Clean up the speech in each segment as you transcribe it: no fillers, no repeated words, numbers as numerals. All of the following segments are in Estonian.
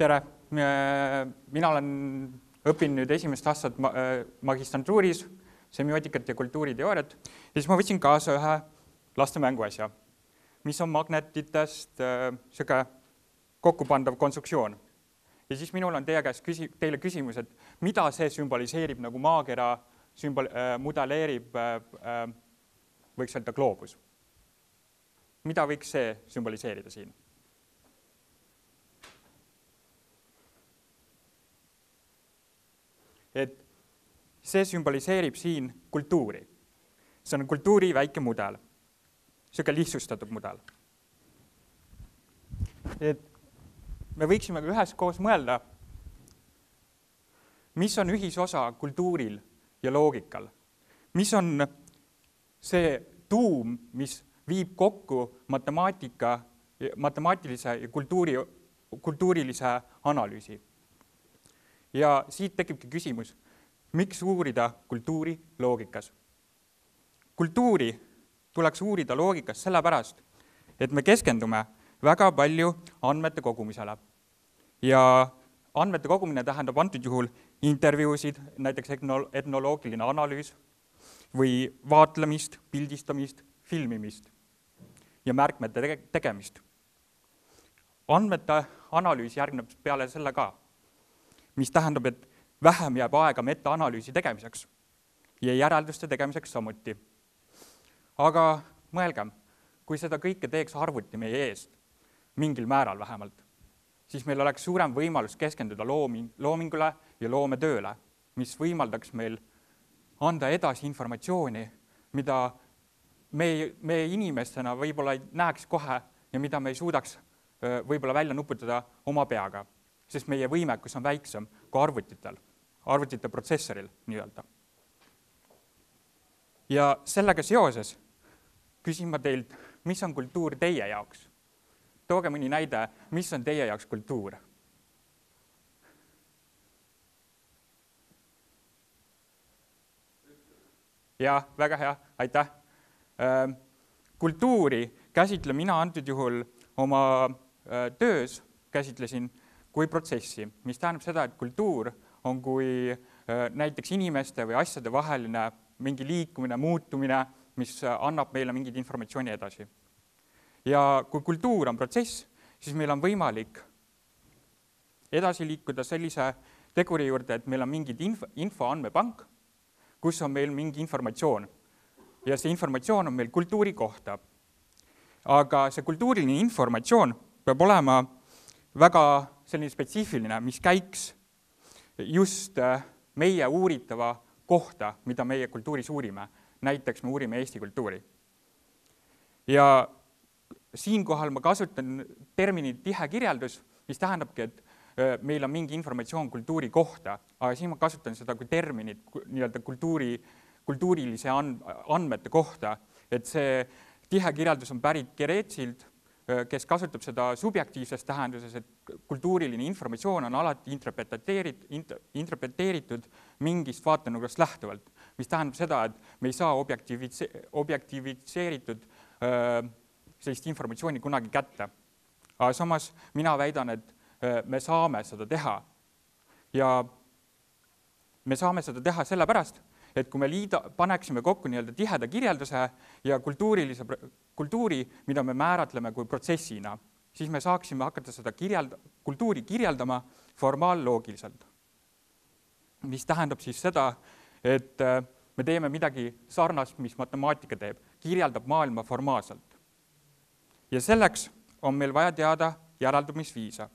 Tere! Mina olen õppinud nüüd esimest aastat magistrantuuris, semiootikat ja kultuuriteooriat. Ja siis ma võtsin kaasa ühe laste mänguasja, mis on magnetitest kokkupandav konstruktsioon. Ja siis minul on teile küsimus, et mida see sümboliseerib, nagu maakera modelleerib, võiks öelda gloobus. Mida võiks see sümboliseerida siin? Et see sümboliseerib siin kultuuri. See on kultuuri väike mudel, selline lihtsustatud mudel. Et me võiksime üheskoos mõelda, mis on ühisosa kultuuril ja loogikal. Mis on see tuum, mis viib kokku matemaatilise ja kultuurilise analüüsi. Ja siit tekibki küsimus, miks uurida kultuuri loogikas? Kultuuri tuleks uurida loogikas sellepärast, et me keskendume väga palju andmete kogumisele. Ja andmete kogumine tähendab antud juhul intervjuusid, näiteks etnoloogiline analüüs või vaatlemist, pildistamist, filmimist ja märkmete tegemist. Andmete analüüs järgneb peale selle ka, mis tähendab, et vähem jääb aega metaanalüüsi tegemiseks ja järelduste tegemiseks samuti. Aga mõelgem, kui seda kõike teeks arvuti meie eest, mingil määral vähemalt, siis meil oleks suurem võimalus keskenduda loomingule ja loometööle, mis võimaldaks meil anda edasi informatsiooni, mida me inimestena võib-olla ei näeks kohe ja mida me ei suudaks võib-olla välja nuputada oma peaga, sest meie võimekus on väiksem kui arvutite protsessoril nii-öelda. Ja sellega seoses küsin ma teilt, mis on kultuur teie jaoks? Tooge mõni näide, mis on teie jaoks kultuur? Ja, väga hea, aitäh. Kultuuri käsitlen mina antud juhul oma töös käsitlesin kui protsessi, mis tähendab seda, et kultuur on kui näiteks inimeste või asjade vaheline mingi liikumine, muutumine, mis annab meile mingit informatsiooni edasi. Ja kui kultuur on protsess, siis meil on võimalik edasi liikuda sellise teguri juurde, et meil on mingi infoandmepank, kus on meil mingi informatsioon. Ja see informatsioon on meil kultuuri kohta. Aga see kultuuriline informatsioon peab olema väga selline spetsiifiline, mis käiks just meie uuritava kohta, mida meie kultuuris uurime. Näiteks me uurime Eesti kultuuri. Ja siinkohal ma kasutan terminit tihe kirjeldus, mis tähendabki, et meil on mingi informatsioon kultuuri kohta, aga siin ma kasutan seda kui terminit nii-öelda kultuurilise andmete kohta, et see tihe kirjeldus on pärit Geretsilt, kes kasutab seda subjektiivses tähenduses, et kultuuriline informatsioon on alati interpreteeritud mingist vaatenurgast lähtuvalt, mis tähendab seda, et me ei saa objektiviseeritud sellist informatsiooni kunagi kätte. Aga samas mina väidan, et me saame seda teha. Ja me saame seda teha sellepärast, et kui me paneksime kokku nii-öelda tiheda kirjelduse ja kultuuri, mida me määratleme kui protsessina, siis me saaksime hakata seda kultuuri kirjeldama formaalloogiliselt. Mis tähendab siis seda, et me teeme midagi sarnast, mis matemaatika teeb, kirjeldab maailma formaalselt. Ja selleks on meil vaja teada järeldumisviise.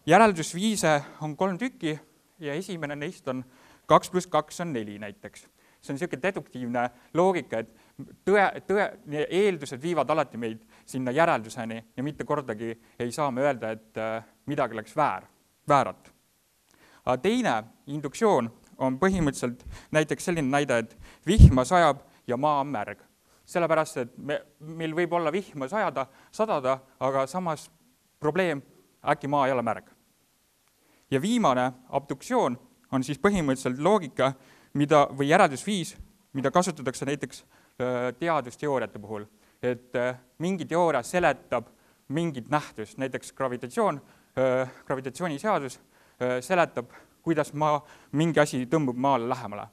Järeldusviise on 3 tükki, ja esimene neist on 2 + 2 on 4 näiteks. See on selline deduktiivne loogika, et eeldused viivad alati meid sinna järelduseni ja mitte kordagi ei saa me öelda, et midagi läks väärat. Aga teine induktsioon on põhimõtteliselt näiteks selline näide, et vihma sajab ja maa on märg. Sellepärast, et meil võib olla vihma sadada, aga samas probleem, äkki maa ei ole märg. Ja viimane abduktsioon on siis põhimõtteliselt loogika või järeldusviis, mida kasutatakse näiteks teadusteooriate puhul. Et mingi teooria seletab mingit nähtust, näiteks gravitatsiooniseadus seletab, kuidas mingi asi tõmbub maale lähemale.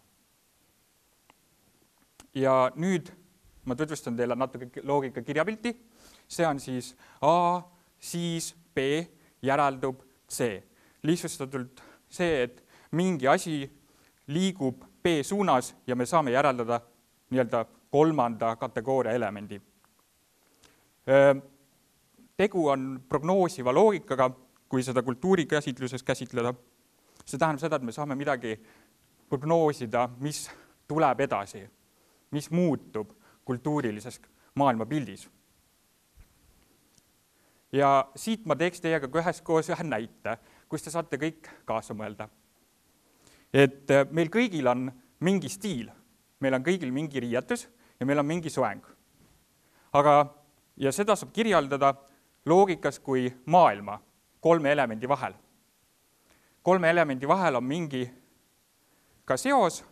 Ja nüüd ma tutvustan teile natuke loogika kirjapilti. See on siis A, siis B järeldub C. Lihtsustatult see, et mingi asi liigub B suunas ja me saame järeldada nii-öelda kolmanda kategooria elemendi. Tegu on prognoosiva loogikaga, kui seda kultuurikäsitluses käsitleda. See tähendab seda, et me saame midagi prognoosida, mis tuleb edasi, mis muutub kultuurilises maailmapildis. Ja siit ma teeks teiega üheskoos ühe näite, kus te saate kõik kaasa mõelda. Et meil kõigil on mingi stiil, meil on kõigil mingi riietus ja meil on mingi soeng. Ja seda saab kirjeldada loogikas kui maailma 3 elemendi vahel. 3 elemendi vahel on mingi ka seos,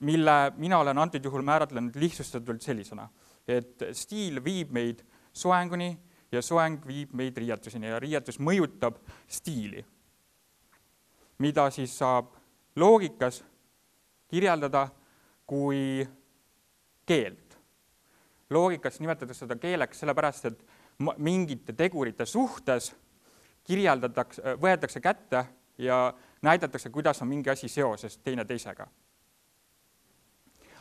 mille mina olen antud juhul määratlenud lihtsustatult sellisena, et stiil viib meid soenguni ja soeng viib meid riietuseni ja riietus mõjutab stiili, mida siis saab loogikas kirjeldada kui keelt. Loogikas nimetatakse seda keeleks sellepärast, et mingite tegurite suhtes võetakse kätte ja näidatakse, kuidas on mingi asi seoses teine teisega.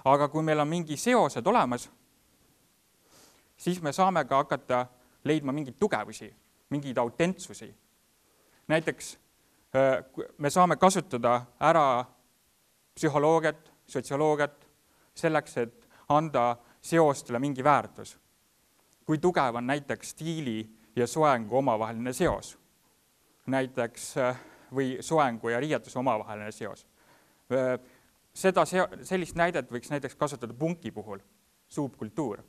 Aga kui meil on mingi seosed olemas, siis me saame ka hakata leidma mingeid tugevusi, mingeid autentsusi. Näiteks me saame kasutada ära psühholoogiat, sotsioloogiat selleks, et anda seostele mingi väärtus. Kui tugev on näiteks stiili ja soengu omavaheline seos, näiteks või soengu ja riietuse omavaheline seos. Sellist näidet võiks näiteks kasutada punki puhul, suupkultuur.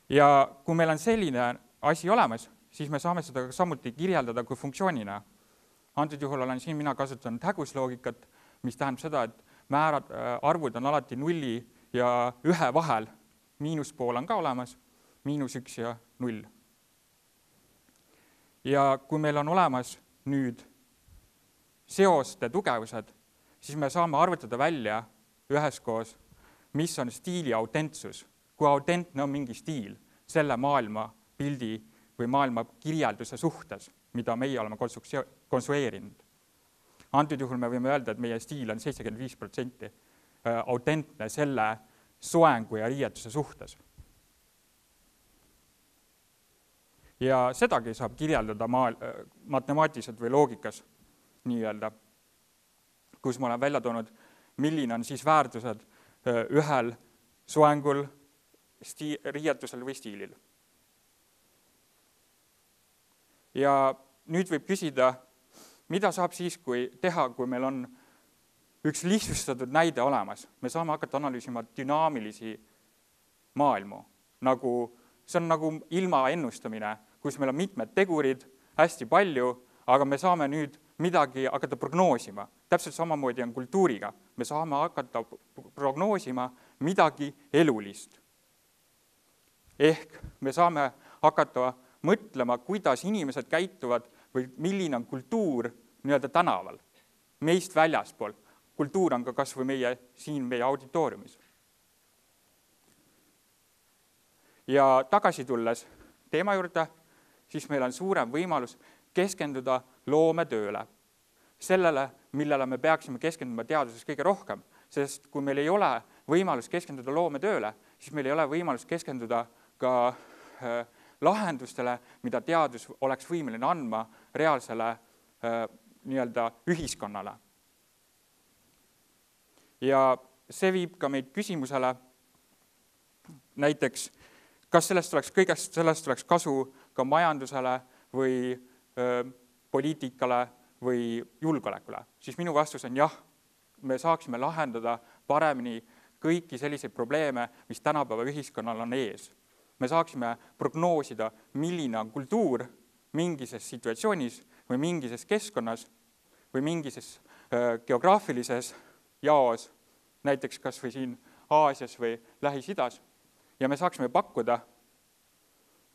Ja kui meil on selline asi olemas, siis me saame seda samuti kirjeldada kui funktsioonina. Antud juhul olen siin mina kasutanud hägusloogikat, mis tähendab seda, et arvud on alati 0 ja 1 vahel, miinuspool on ka olemas, -1 ja 0. Ja kui meil on olemas nüüd seoste tugevused, siis me saame arvutada välja üheskoos, mis on stiili autentsus, kui autentne on mingi stiil selle maailma pildi või maailma kirjelduse suhtes, mida meie oleme konstrueerinud. Antud juhul me võime öelda, et meie stiil on 75% autentne selle soengu ja riietuse suhtes. Ja sedagi saab kirjeldada matemaatiliselt või loogikas, nii-öelda, kus ma olen välja toonud, milline on siis väärtused ühel soengul, riietusel või stiilil. Ja nüüd võib küsida, mida saab siis teha, kui meil on üks lihtsustatud näide olemas. Me saame hakata analüüsima dünaamilisi maailmu. See on nagu ilma ennustamine, kus meil on mitmed tegurid, hästi palju, aga me saame nüüd midagi hakata prognoosima. Täpselt samamoodi on kultuuriga. Me saame hakata prognoosima midagi elulist. Ehk me saame hakata mõtlema, kuidas inimesed käituvad või milline on kultuur nii-öelda tänaval, meist väljaspool. Kultuur on ka kas või meie auditooriumis. Ja tagasi tulles teema juurde, siis meil on suurem võimalus keskenduda loometööle. Sellele, millele me peaksime keskenduma teaduses kõige rohkem, sest kui meil ei ole võimalus keskenduda loometööle, siis meil ei ole võimalus keskenduda ka lahendustele, mida teadus oleks võimeline andma reaalsele nii-öelda ühiskonnale. Ja see viib ka meid küsimusele näiteks, kas sellest oleks kasu ka majandusele või poliitikale või julgeolekule. Siis minu vastus on jah, me saaksime lahendada paremini kõiki selliseid probleeme, mis tänapäeva ühiskonnal on ees. Me saaksime prognoosida, milline on kultuur mingises situatsioonis või mingises keskkonnas või mingises geograafilises jaos, näiteks kas või siin Aasias või Lähis-Idas, ja me saaksime pakkuda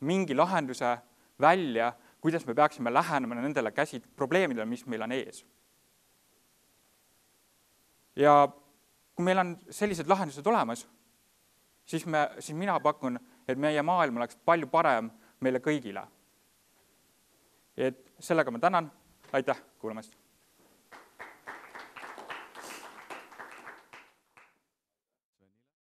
mingi lahenduse välja, kuidas me peaksime lähenema nendele probleemidele, mis meil on ees. Ja kui meil on sellised lahendused olemas, siis mina pakun, et meie maailm oleks palju parem meile kõigile. Et sellega ma tänan, aitäh kuulamast!